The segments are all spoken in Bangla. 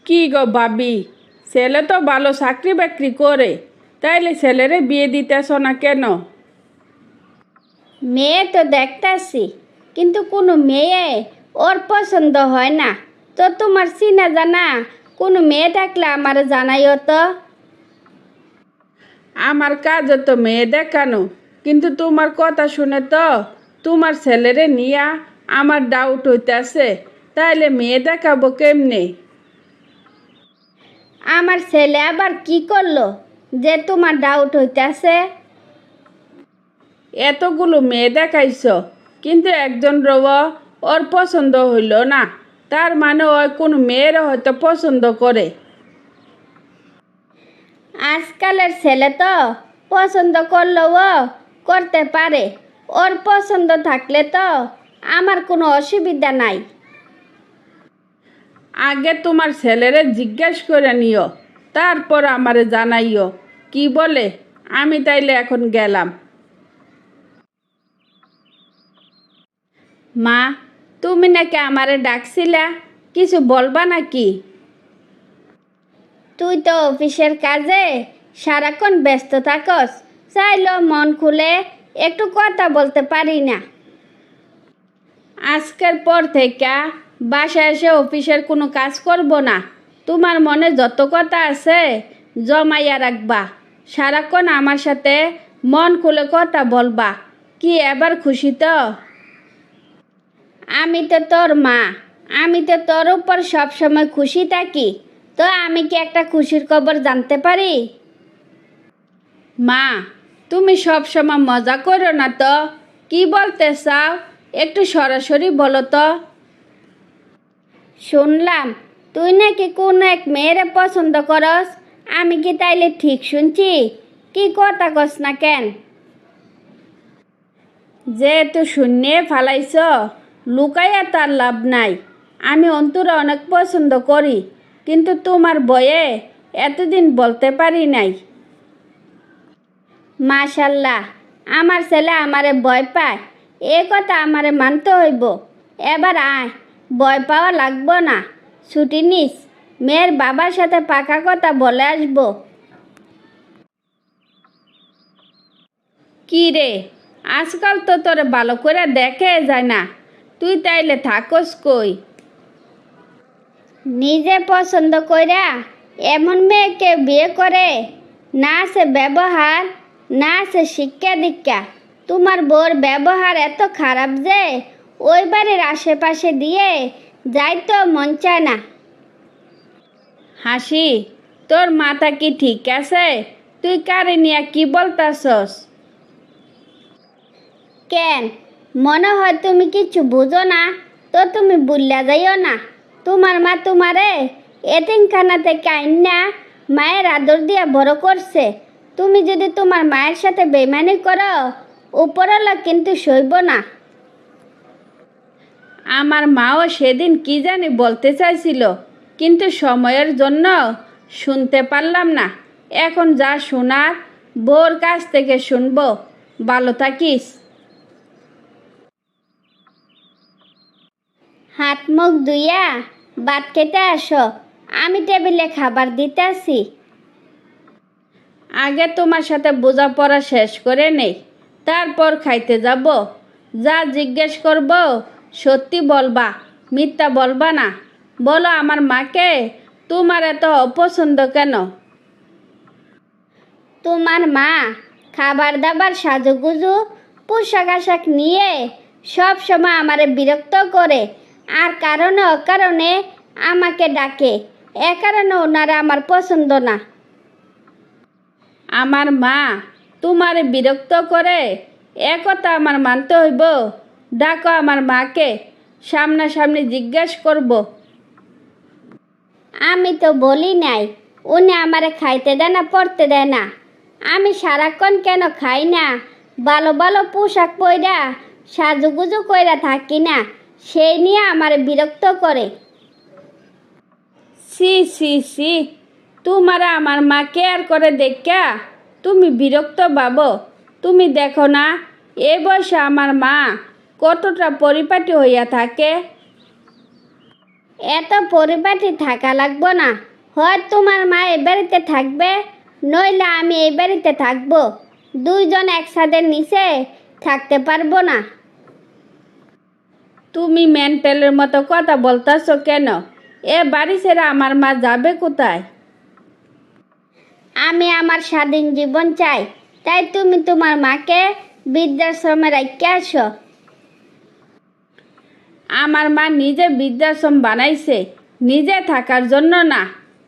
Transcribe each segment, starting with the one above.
কি গো ভাবি, ছেলে তো ভালো চাকরি বাকরি করে, তাইলে ছেলেরে বিয়ে দিতেছ না কেন? মেয়ে তো দেখতাছি, কিন্তু কোনো মেয়ে ওর পছন্দ হয় না। তো তোমার চিনা জানা কোনো মেয়ে থাকলে আমার জানাইও তো। আমার কাজে তো মেয়ে দেখানো, কিন্তু তোমার কথা শুনে তো তোমার ছেলেরে নিয়া আমার ডাউট হইতেছে। তাইলে মেয়ে দেখাবো কেমনে? আমার ছেলে আবার কি করলো যে তোমার ডাউট হইতাছে? এতগুলো মেয়ে দেখাইছ, কিন্তু একজন ওর পছন্দ হইল না। তার মানে ওই কোনো মেয়েরা হয়তো পছন্দ করে। আজকালের ছেলে তো পছন্দ করলেও করতে পারে। ওর পছন্দ থাকলে তো আমার কোনো অসুবিধা নাই। আগে তোমার ছেলেরে জিজ্ঞেস করে নিও, তারপর আমারে জানাইও কি বলে। আমি তাইলে এখন গেলাম। মা, তুমি নাকি আমারে ডাকছিলা, কিছু বলবা নাকি? তুই তো অফিসের কাজে সারাক্ষণ ব্যস্ত থাকস, চাইলেও মন খুলে একটু কথা বলতে পারি না। আজকের পর থেকে বাসায় এসে অফিসের কোনো কাজ করব না। তোমার মনে যত কথা আছে জমাইয়া রাখবা, সারাক্ষণ আমার সাথে মন খুলে কথা বলবা। কি এবার খুশি তো? আমি তো তোর মা, আমি তো তোর উপর সবসময় খুশি থাকি। তো আমি কি একটা খুশির খবর জানতে পারি? মা, তুমি সব সময় মজা করো না তো। কি বলতে চাও একটু সরাসরি বলো তো। শুনলাম তুই নাকি কোন এক মেয়েরে পছন্দ করস। আমি কি তাইলে ঠিক শুনছি? কি কথা কস না কেন? যেহেতু শূন্যে ফালাইছ, লুকাইয়া তার লাভ নাই। আমি অন্তরে অনেক পছন্দ করি, কিন্তু তোমার বয়ে এতদিন বলতে পারি নাই। মাশাল্লাহ, আমার ছেলে আমারে ভয় পায়, এ কথা আমারে মানতে হইব। এবার আয়, ভয় পাওয়া লাগবো না। ছুটি নিস, মেয়ের বাবার সাথে পাকা কথা বলে আসবো। কি রে, আজকাল তো তোরে ভালো করে দেখে যায় না। তুই তাইলে থাকস কই? নিজে পছন্দ কইরা এমন মেয়েকে বিয়ে করে, না আছে ব্যবহার, না আছে শিক্ষা দীক্ষা। তোমার বউর ব্যবহার এত খারাপ যে ওই বাড়ির আশেপাশে দিয়ে যাইতো মন চায় না। হাসি, তোর মাথা কি ঠিক আছে? তুই কারে নিয়ে কি বলতাছস? কেন, মনে হয় তুমি কিছু বুঝো না? তো তুমি বুল্লা যাইও না। তোমার মা তোমারে এতিমখানা থেকে আইনা মায়ের আদর দিয়া বড় করছে। তুমি যদি তোমার মায়ের সাথে বেইমানি করো, উপরওয়ালা কিন্তু সইব না। আমার মাও সেদিন কি জানি বলতে চাইছিল, কিন্তু সময়ের জন্য শুনতে পারলাম না। এখন যা শোনার বউর কাছ থেকে শুনবো। ভালো থাকিস। হাত মুখ ধুইয়া ভাত খেতে আসো, আমি টেবিলে খাবার দিতে আসি। আগে তোমার সাথে বোঝাপড়া শেষ করে নেই, তারপর খাইতে যাব। যা জিজ্ঞেস করব সত্যি বলবা, মিথ্যা বলবা না। বলো, আমার মাকে তোমার এত অপছন্দ কেন? তোমার মা খাবার দাবার সাজুগুজু পোশাক আশাক নিয়ে সব সময় আমারে বিরক্ত করে, আর কারণে অকারণে আমাকে ডাকে। এ কারণে ওনারা আমার পছন্দ না। আমার মা তোমার বিরক্ত করে, এ কথা আমার মানতে হইব। ডাকো আমার মাকে, সামনাসামনি জিজ্ঞেস করব। আমি তো বলি নাই, উনি আমারে খাইতে দেয় না, পড়তে দেয় না। আমি সারাক্ষণ কেন খাই না, ভালো ভালো পোশাক পইরা সাজুগুজু কইরা থাকি না, সেই নিয়ে আমারে বিরক্ত করে। সি সি সি, তোমার আমার মা কেয়ার করে দেখা তুমি বিরক্ত ভাবো? তুমি দেখো না এ বয়সে আমার মা কতটা পরিপাটি হইয়া থাকে। এত পরিপাটি থাকা লাগবো না। হয় তোমার মা এই বাড়িতে থাকবে, নইলে আমি এই বাড়িতে থাকবো। দুইজন একসাথে নিচে থাকতে পারবো না। তুমি মেন্টালের মতো কথা বলতেছো কেন? এ বাড়ি ছেড়ে আমার মা যাবে কোথায়? আমি আমার স্বাধীন জীবন চাই, তাই তুমি তোমার মাকে বৃদ্ধাশ্রমে রেখে আসো। আমার মা নিজে বৃদ্ধাশ্রম বানাইছে, নিজে থাকার জন্য না।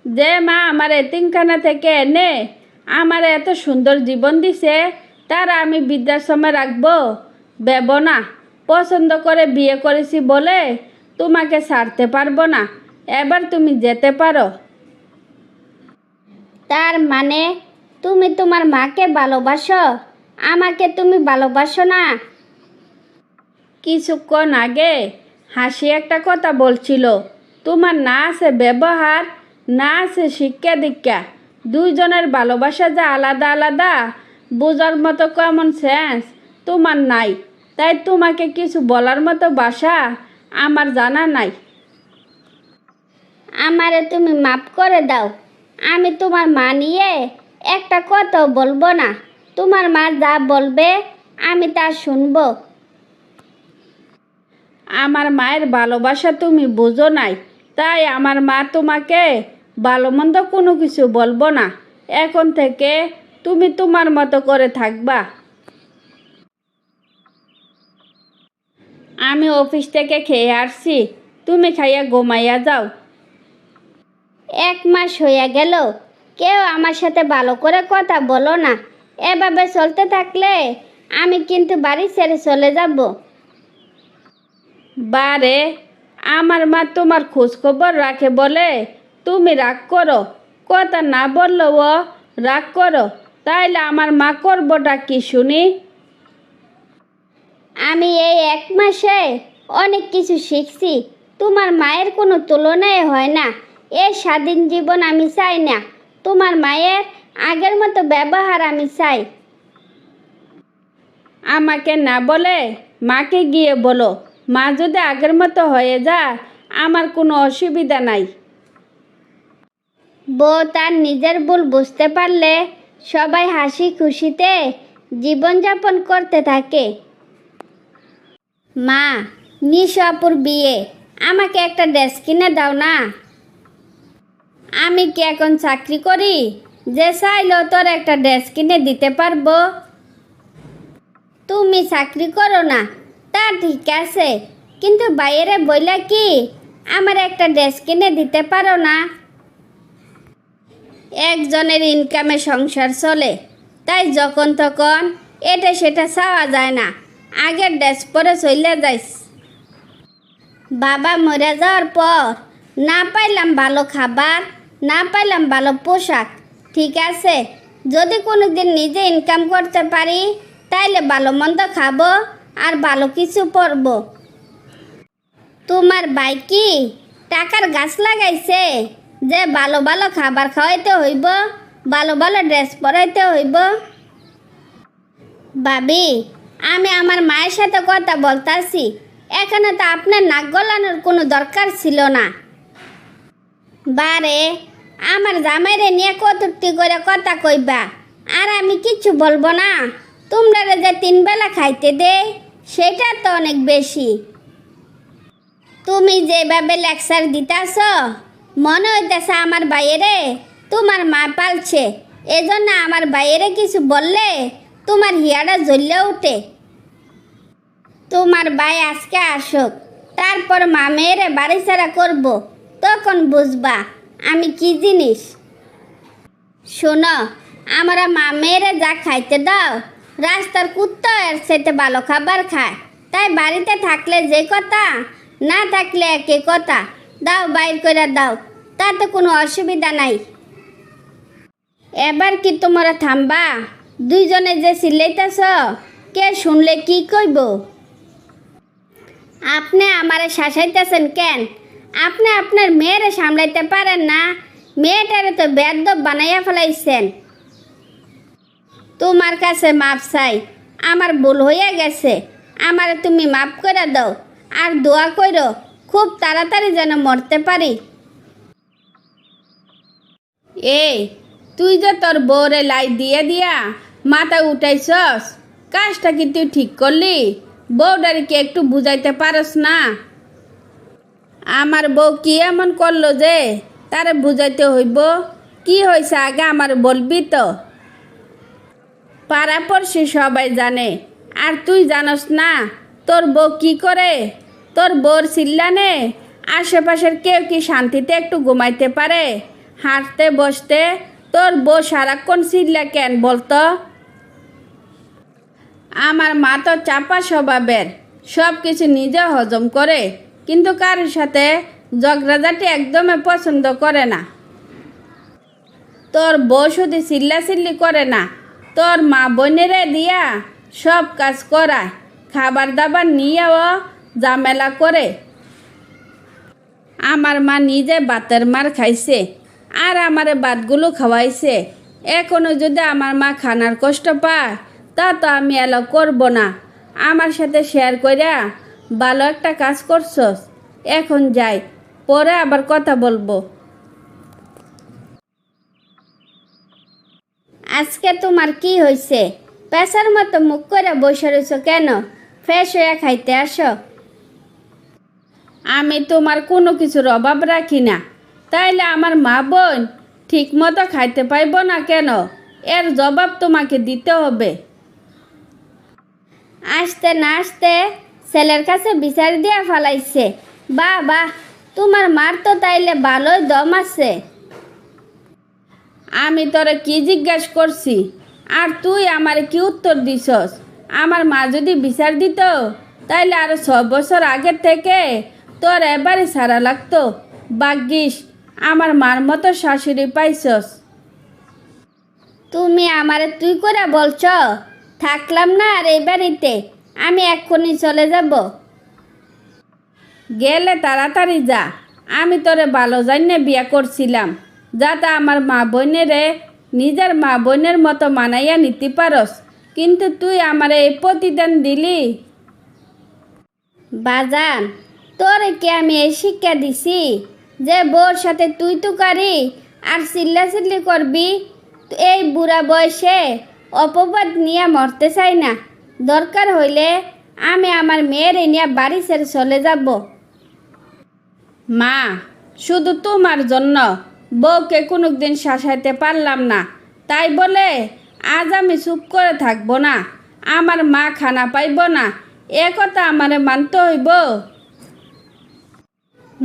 যে মা আমার এতিমখানা থেকে এনে আমার এত সুন্দর জীবন দিছে, তারা আমি বৃদ্ধাশ্রমে রাখবো? বেব না। পছন্দ করে বিয়ে করেছি বলে তোমাকে ছাড়তে পারবো না। এবার তুমি যেতে পারো। তার মানে তুমি তোমার মাকে ভালোবাসো, আমাকে তুমি ভালোবাসো না? কিছুক্ষণ আগে হাসি একটা কথা বলছিল, তোমার না আছে ব্যবহার, না আছে শিক্ষা দীক্ষা। দুইজনের ভালোবাসা যে আলাদা আলাদা, বোঝার মতো কমন সেন্স তোমার নাই। তাই তোমাকে কিছু বলার মতো ভাষা আমার জানা নাই। আমারে তুমি মাফ করে দাও। আমি তোমার মা নিয়ে একটা কথাও বলবো না। তোমার মা যা বলবে আমি তা শুনবো। আমার মায়ের ভালোবাসা তুমি বুঝো নাই, তাই আমার মা তোমাকে ভালো মন্দ কোনো কিছু বলবো না। এখন থেকে তুমি তোমার মতো করে থাকবা। আমি অফিস থেকে খেয়ে আসছি, তুমি খাইয়া ঘুমাইয়া যাও। 1 মাস হয়ে গেল, কেউ আমার সাথে ভালো করে কথা বলো না। এভাবে চলতে থাকলে আমি কিন্তু বাড়ি ছেড়ে চলে যাব। বারে, আমার মা তোমার খোঁজ খবর রাখে বলে তুমি রাগ করো? কথা না বললেও রাগ করো, তাইলে আমার মা করবোটা কি শুনি? আমি এই 1 মাসে অনেক কিছু শিখছি। তোমার মায়ের কোনো তুলনাই হয় না। এই স্বাধীন জীবন আমি চাই না। তোমার মায়ের আগের মতো ব্যবহার আমি চাই। আমাকে না বলে মাকে গিয়ে বলো। মা যদি আগের মতো হয়ে যায় আমার কোনো অসুবিধা নাই। বউ তার নিজের ভুল বুঝতে পারলে সবাই হাসি খুশিতে জীবনযাপন করতে থাকে। মা, নিশু আপুর বিয়ে, আমাকে একটা ড্রেস কিনে দাও না। আমি কি এখন চাকরি করি যে চাইলেও তোর একটা ড্রেস কিনে দিতে পারবো? তুমি চাকরি করো না তা ঠিক আছে, কিন্তু বাইরে বইলা কি আমার একটা ড্রেস কিনে দিতে পারো না? একজনের ইনকামে সংসার চলে, তাই যখন তখন এটা সেটা চাওয়া যায় না। আগের ড্রেস পরে চলে যাইস। বাবা মরে যাওয়ার পর না পাইলাম ভালো খাবার, না পাইলাম ভালো পোশাক। ঠিক আছে, যদি কোনো দিন নিজে ইনকাম করতে পারি তাইলে ভালো মন্দ খাবো আর ভালো কিছু পরবো। তোমার ভাই কি টাকার গাছ লাগাইছে যে ভালো ভালো খাবার খাওয়াইতে হইব, ভালো ভালো ড্রেস পরাইতে হইব? ভাবি, আমি আমার মায়ের সাথে কথা বলতাছি, এখানে তো আপনার নাক গলানোর কোনো দরকার ছিল না। বারে, আমার জামাইরে নিয়ে কটূক্তি করে কথা কইবা আর আমি কিচ্ছু বলবো না? তোমরা যে 3 বেলা খাইতে দে সেটা তো অনেক বেশি। তুমি যেভাবে লেকচার দিতাছ মনে হইতেছে আমার বাইরে তোমার মা পালছে, এজন্য আমার বাইরে কিছু বললে তোমার হিয়াটা জ্বললে ওঠে। তোমার ভাই আজকে আসুক, তারপর মা মেয়েরে বাড়ি ছাড়া করবো, তখন বুঝবা আমি কি জিনিস। শোনো, আমরা মা মেয়েরে যা খাইতে দাও, রাস্তার কুত্তা এর সাথে ভালো খাবার খায়। তাই বাড়িতে থাকলে যে কথা, না থাকলে একই কথা। দাও, বাইর করে দাও, তাতে কোনো অসুবিধা নাই। এবার কি তোমরা থামবা? দুইজনে যে চিল্লাইতেছ, কে শুনলে কি কইব? আপনি আমারে শাসাইতেছেন কেন? আপনি আপনার মেয়েরে সামলাইতে পারেন না? মেয়েটারে তো বেয়াদব বানাইয়া ফেলাইছেন। তোমার কাছে মাপ চাই, আমার ভুল হইয়া গেছে। আমারে তুমি মাপ করে দাও আর দোয়া কইরো খুব তাড়াতাড়ি যেন মরতে পারি। এই, তুই যে তোর বউরে লাই দিয়ে দিয়া মাথা উঠাইছস, কাজটা কি তুই ঠিক করলি? বউটারে কি একটু বুঝাইতে পারস না? আমার বউ কি এমন করলো যে তারে বুঝাইতে হইব? কি হয়েছে আগে আমার বলবি তো? পাড়াপড়শি সবাই জানে, আর তুই জানস না তোর বউ কি করে? তোর বউর চিল্লানে আশেপাশের কেউ কি শান্তিতে একটু ঘুমাইতে পারে? হাঁটতে বসতে তোর বউ সারাক্ষণ চিল্লা কেন বলতো? আমার মা তো চাপা স্বভাবের, সব কিছু নিজে হজম করে, কিন্তু কারোর সাথে ঝগড়াঝাটি একদমই পছন্দ করে না। তোর বউ শুধু চিল্লাচিল্লি করে না, তোর মা বোনেরে দিয়া সব কাজ করায়, খাবার দাবার নিয়েও ঝামেলা করে। আমার মা নিজে ভাতের মার খাইছে, আর আমারে ভাতগুলো খাওয়াইছে। এখনো যদি আমার মা খানার কষ্ট পায়, তা তো আমি এলাও করব না। আমার সাথে শেয়ার কইরা ভালো একটা কাজ করছস। এখন যাই, পরে আবার কথা বলবো। আজকে তোমার কি হয়েছে? পেশার মতো মুখ করে বসে রয়েছ কেন? ফ্রেশ হয়ে খাইতে আসো। আমি তোমার কোনো কিছুর অভাব রাখি না, তাইলে আমার মা বোন ঠিক মতো খাইতে পাইব না কেন? এর জবাব তোমাকে দিতে হবে। আসতে না আসতে ছেলের কাছে বিচার দিয়া ফালাইছে। বাহ বাহ, তোমার মার তো তাইলে ভালোই দম আছে। আমি তোরে কি জিজ্ঞাসা করছি, আর তুই আমারে কি উত্তর দিছস? আমার মা যদি বিচার দিত, তাইলে আরো 6 বছর আগের থেকে তোর এবারে সারা লাগতো। ভাগ্যিস আমার মার মতো শাশুড়ি পাইছস। তুমি আমারে তুই করে বলছ? থাকলাম না আর এই বাড়িতে, আমি এক্ষুনি চলে যাব। গেলে তাড়াতাড়ি যা। আমি তোরে ভালো জানিয়ে বিয়া করছিলাম, যাতে আমার মা বোনেরে নিজের মা বোনের মতো মানাইয়া নিতে পারস, কিন্তু তুই আমারে এই প্রতিদান দিলি। বাজান, তোরে কি আমি এই শিক্ষা দিছি যে বউর সাথে তুই তুকারি আর চিল্লাচিল্লি করবি? এই বুড়া বয়সে অপবাদ নিয়ে মরতে চাই না। দরকার হইলে আমি আমার মেয়ের নিয়ে বাড়ি ছেড়ে চলে যাব। মা, শুধু তোমার জন্য বউকে কোনোদিন শাসাইতে পারলাম না, তাই বলে আজ আমি চুপ করে থাকবো না? আমার মা খানা পাইব না, এ কথা আমারে মানতে হইব।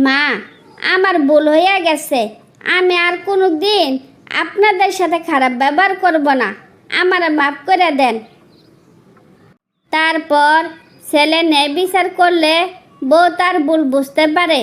মা, আমার ভুল হইয়া গেছে। আমি আর কোনো দিন আপনাদের সাথে খারাপ ব্যবহার করব না। আমার মাফ করে দেন। তারপর ছেলে ন্যায় বিচার করলে বউ তার ভুল বুঝতে পারে।